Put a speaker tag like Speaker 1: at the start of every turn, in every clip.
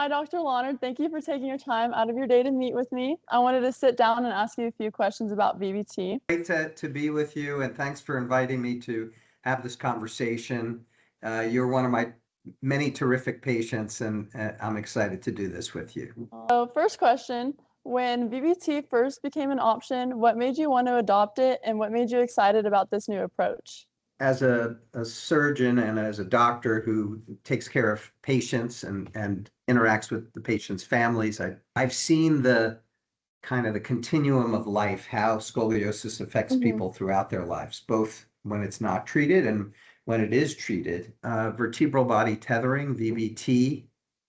Speaker 1: Hi, Dr. Lonner. Thank you for taking your time out of your day to meet with me. I wanted to sit down and ask you a few questions about VBT.
Speaker 2: Great to be with you, and thanks for inviting me to have this conversation. You're one of my many terrific patients, and I'm excited to do this with you.
Speaker 1: So, first question, when VBT first became an option, what made you want to adopt it and what made you excited about this new approach?
Speaker 2: As a surgeon and as a doctor who takes care of patients and interacts with the patients' families, I've seen the kind of the continuum of life, how scoliosis affects people throughout their lives, both when it's not treated and when it is treated. Vertebral body tethering, VBT,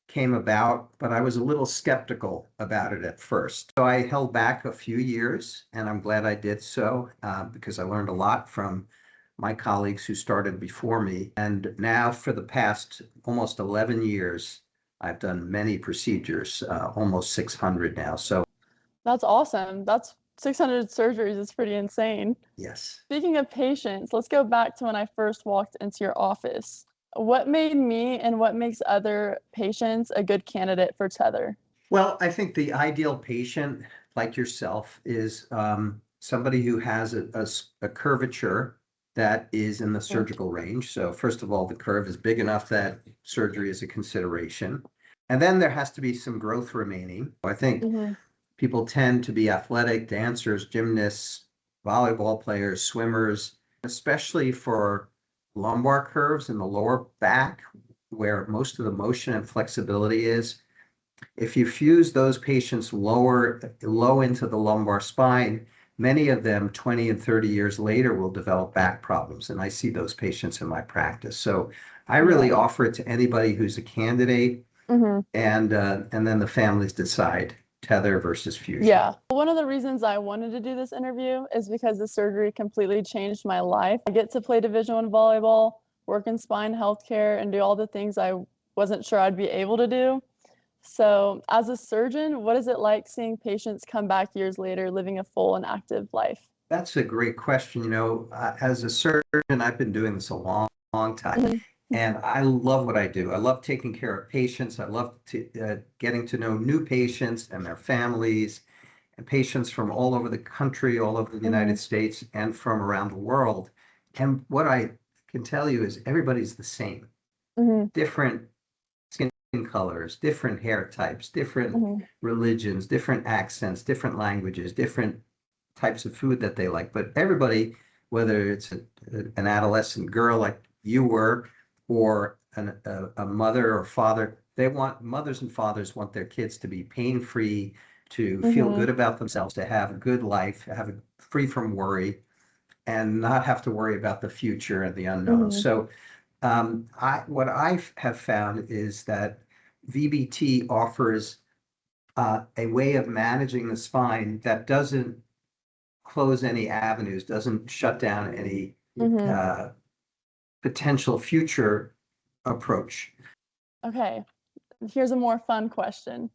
Speaker 2: came about, but I was a little skeptical about it at first. So I held back a few years, and I'm glad I did so because I learned a lot from my colleagues who started before me. And now for the past almost 11 years, I've done many procedures, almost 600 now. So
Speaker 1: That's awesome. That's 600 surgeries. It's pretty insane.
Speaker 2: yes.
Speaker 1: Speaking of patients, let's go back to when I first walked into your office. What made me and what makes other patients a good candidate for tether?
Speaker 2: Well, I think the ideal patient, like yourself, is somebody who has a curvature that is in the surgical range. So first of all, the curve is big enough that surgery is a consideration. And then there has to be some growth remaining. I think people tend to be athletic, dancers, gymnasts, volleyball players, swimmers, especially for lumbar curves in the lower back, where most of the motion and flexibility is. If you fuse those patients low into the lumbar spine, many of them 20 and 30 years later will develop back problems. And I see those patients in my practice. So I really offer it to anybody who's a candidate, and then the families decide tether versus fusion.
Speaker 1: Yeah. One of the reasons I wanted to do this interview is because the surgery completely changed my life. I get to play Division I volleyball, work in spine healthcare, and do all the things I wasn't sure I'd be able to do. So, as a surgeon, what is it like seeing patients come back years later living a full and active life?
Speaker 2: That's a great question. You know, as a surgeon, I've been doing this a long, long time, and I love what I do. I love taking care of patients. I love getting to know new patients and their families, and patients from all over the country, all over the United States, and from around the world. And what I can tell you is everybody's the same. Different skin colors, different hair types, different religions, different accents, different languages, different types of food that they like. But everybody, whether it's an adolescent girl like you were, or a mother or father, mothers and fathers want their kids to be pain-free, to feel good about themselves, to have a good life, free from worry, and not have to worry about the future and the unknown. So what I have found is that VBT offers a way of managing the spine that doesn't close any avenues, doesn't shut down any potential future approach.
Speaker 1: Okay, here's a more fun question.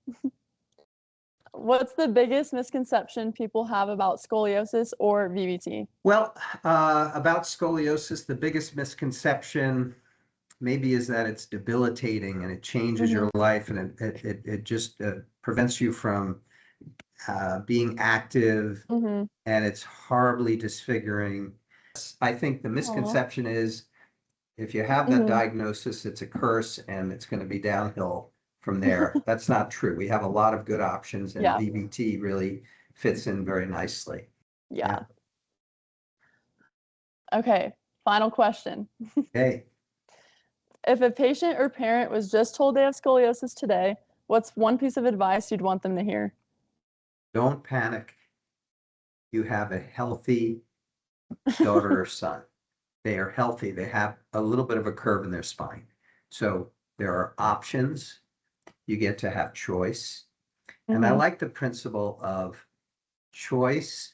Speaker 1: What's the biggest misconception people have about scoliosis or VBT?
Speaker 2: Well, about scoliosis, the biggest misconception maybe is that it's debilitating and it changes your life, and it just prevents you from being active, and it's horribly disfiguring. I think the misconception is if you have that diagnosis, it's a curse and it's going to be downhill from there. That's not true. We have a lot of good options, and VBT really fits in very nicely.
Speaker 1: Yeah. Okay, final question.
Speaker 2: Hey,
Speaker 1: If a patient or parent was just told they have scoliosis today, what's one piece of advice you'd want them to hear?
Speaker 2: don't panic. You have a healthy daughter or son. They are healthy. They have a little bit of a curve in their spine. So there are options. You get to have choice. And I like the principle of choice,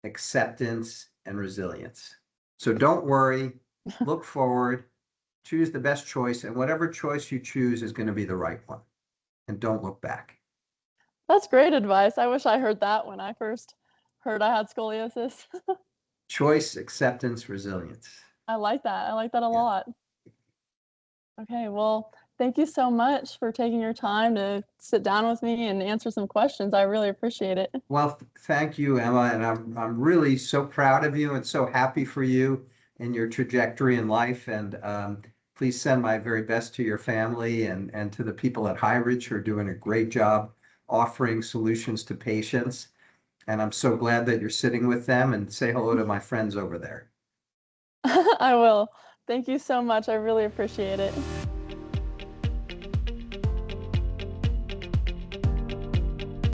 Speaker 2: acceptance, and resilience. So don't worry, look forward, choose the best choice, and whatever choice you choose is going to be the right one. And don't look back.
Speaker 1: That's great advice. I wish I heard that when I first heard I had scoliosis.
Speaker 2: Choice, acceptance, resilience.
Speaker 1: I like that. I like that a lot. Okay, well, Thank you so much for taking your time to sit down with me and answer some questions. I really appreciate it.
Speaker 2: Well, thank you, Emma, and I'm really so proud of you and so happy for you and your trajectory in life. And please send my very best to your family and to the people at High Ridge who are doing a great job offering solutions to patients. And I'm so glad that you're sitting with them, and say hello to my friends over there.
Speaker 1: I will. Thank you so much. I really appreciate it.